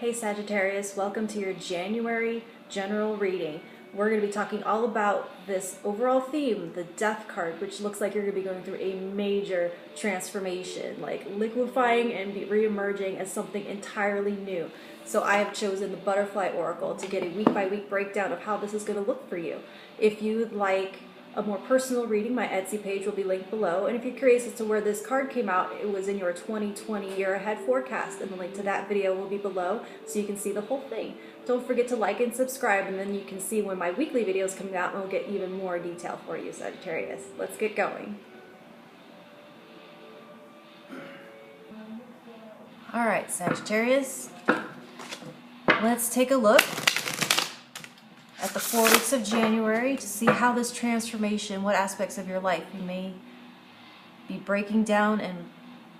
Hey Sagittarius, welcome to your January general reading. We're going to be talking all about this overall theme, the Death card, which looks like you're going to be going through a major transformation, like liquefying and re-emerging as something entirely new. So I have chosen the Butterfly Oracle to get a week-by-week breakdown of how this is going to look for you. If you'd like a more personal reading, my Etsy page will be linked below. And if you're curious as to where this card came out, it was in your 2020 year ahead forecast, and the link to that video will be below so you can see the whole thing. Don't forget to like and subscribe, and then you can see when my weekly videos come out and we'll get even more detail for you, Sagittarius. Let's get going. All right, Sagittarius, let's take a look at the 4 weeks of January to see how this transformation, what aspects of your life you may be breaking down and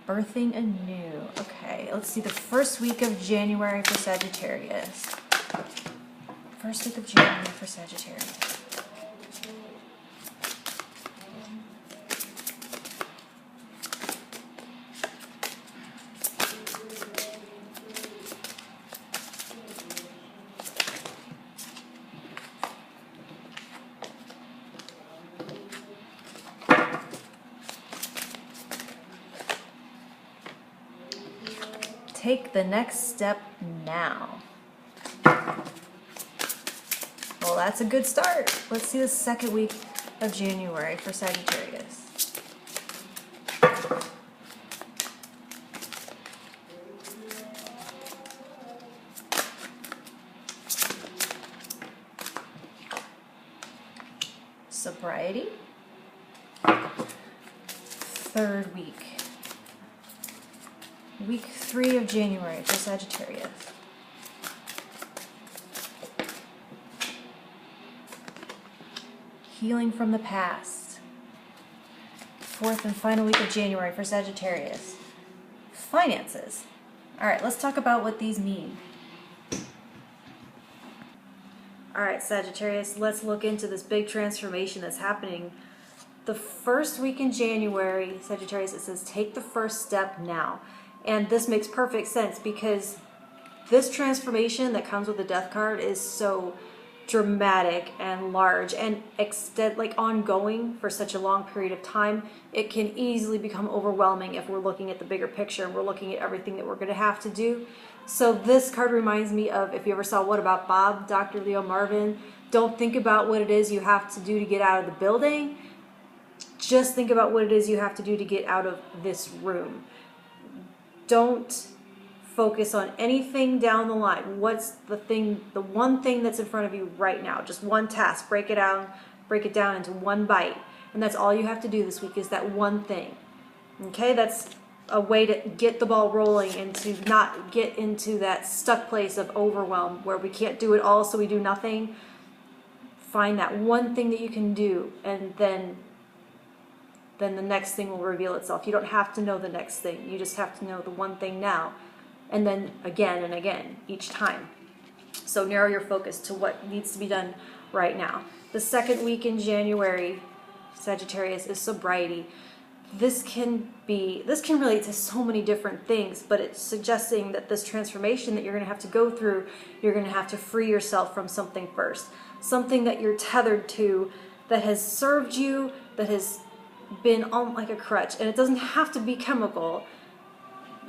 birthing anew. Okay, let's see the first week of January for Sagittarius. First week of January for Sagittarius. Take the next step now. Well, that's a good start. Let's see the second week of January for Sagittarius. Sobriety. Third week. Week 3 of January for Sagittarius. Healing from the past. Fourth and final week of January for Sagittarius. Finances. All right, let's talk about what these mean. All right, Sagittarius, let's look into this big transformation that's happening. The first week in January, Sagittarius, it says take the first step now. And this makes perfect sense because this transformation that comes with the Death card is so dramatic and large and ongoing for such a long period of time. It can easily become overwhelming if we're looking at the bigger picture and we're looking at everything that we're going to have to do. So this card reminds me of, if you ever saw What About Bob, Dr. Leo Marvin, don't think about what it is you have to do to get out of the building. Just think about what it is you have to do to get out of this room. Don't focus on anything down the line. What's the one thing that's in front of you right now? Just one task. Break it down into one bite. And that's all you have to do this week is that one thing. Okay, that's a way to get the ball rolling and to not get into that stuck place of overwhelm where we can't do it all, so we do nothing. Find that one thing that you can do, and then the next thing will reveal itself. You don't have to know the next thing. You just have to know the one thing now, and then again and again each time. So narrow your focus to what needs to be done right now. The second week in January, Sagittarius, is sobriety. This can relate to so many different things, but it's suggesting that this transformation that you're going to have to go through, you're going to have to free yourself from something first. Something that you're tethered to that has served you, that has been on like a crutch, and it doesn't have to be chemical.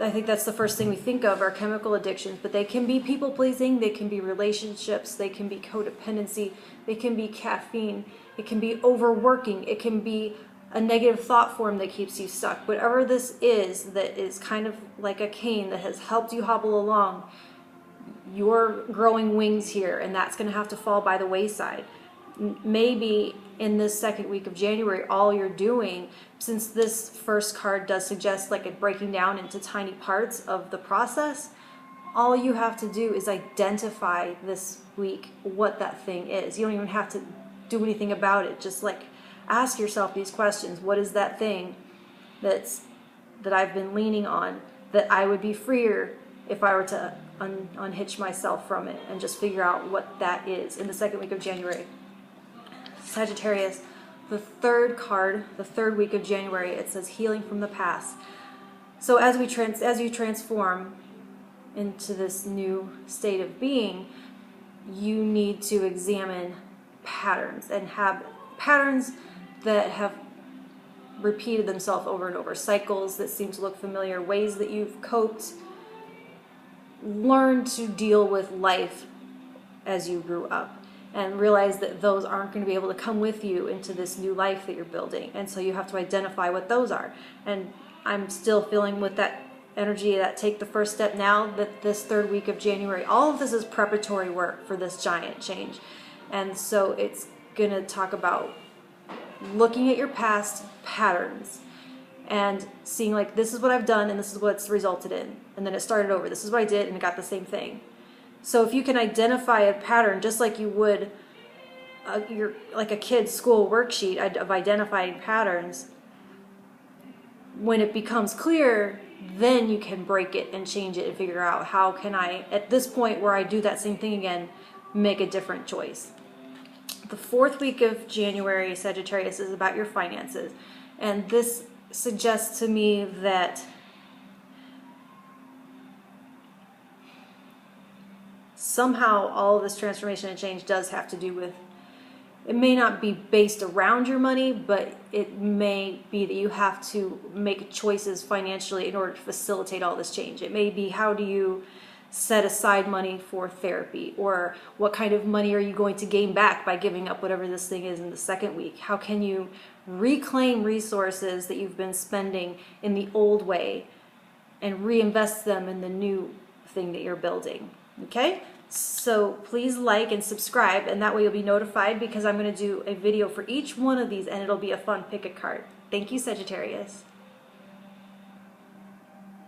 I think that's the first thing we think of are chemical addictions, but they can be people pleasing, they can be relationships, they can be codependency, they can be caffeine, it can be overworking, it can be a negative thought form that keeps you stuck. Whatever this is that is kind of like a cane that has helped you hobble along, you're growing wings here, and that's going to have to fall by the wayside. Maybe in this second week of January, all you're doing, since this first card does suggest like it breaking down into tiny parts of the process, all you have to do is identify this week what that thing is. You don't even have to do anything about it. Just like ask yourself these questions. What is that thing that I've been leaning on that I would be freer if I were to unhitch myself from it, and just figure out what that is in the second week of January. Sagittarius, the third card, the third week of January, it says healing from the past. So as you transform, into this new state of being, you need to examine patterns and have patterns that have repeated themselves over and over, cycles that seem to look familiar, ways that you've coped. Learn to deal with life as you grew up and realize that those aren't going to be able to come with you into this new life that you're building. And so you have to identify what those are. And I'm still feeling with that energy that take the first step now, that this third week of January, all of this is preparatory work for this giant change. And so it's going to talk about looking at your past patterns and seeing like, this is what I've done and this is what's resulted in. And then it started over. This is what I did and it got the same thing. So if you can identify a pattern just like you would like a kid's school worksheet of identifying patterns, when it becomes clear, then you can break it and change it and figure out how can I, at this point where I do that same thing again, make a different choice. The fourth week of January, Sagittarius, is about your finances. And this suggests to me that somehow all of this transformation and change does have to do with, it may not be based around your money, but it may be that you have to make choices financially in order to facilitate all this change. It may be, how do you set aside money for therapy? Or what kind of money are you going to gain back by giving up whatever this thing is in the second week? How can you reclaim resources that you've been spending in the old way and reinvest them in the new thing that you're building? Okay? So please like and subscribe, and that way you'll be notified, because I'm going to do a video for each one of these and it'll be a fun pick a card. Thank you, Sagittarius.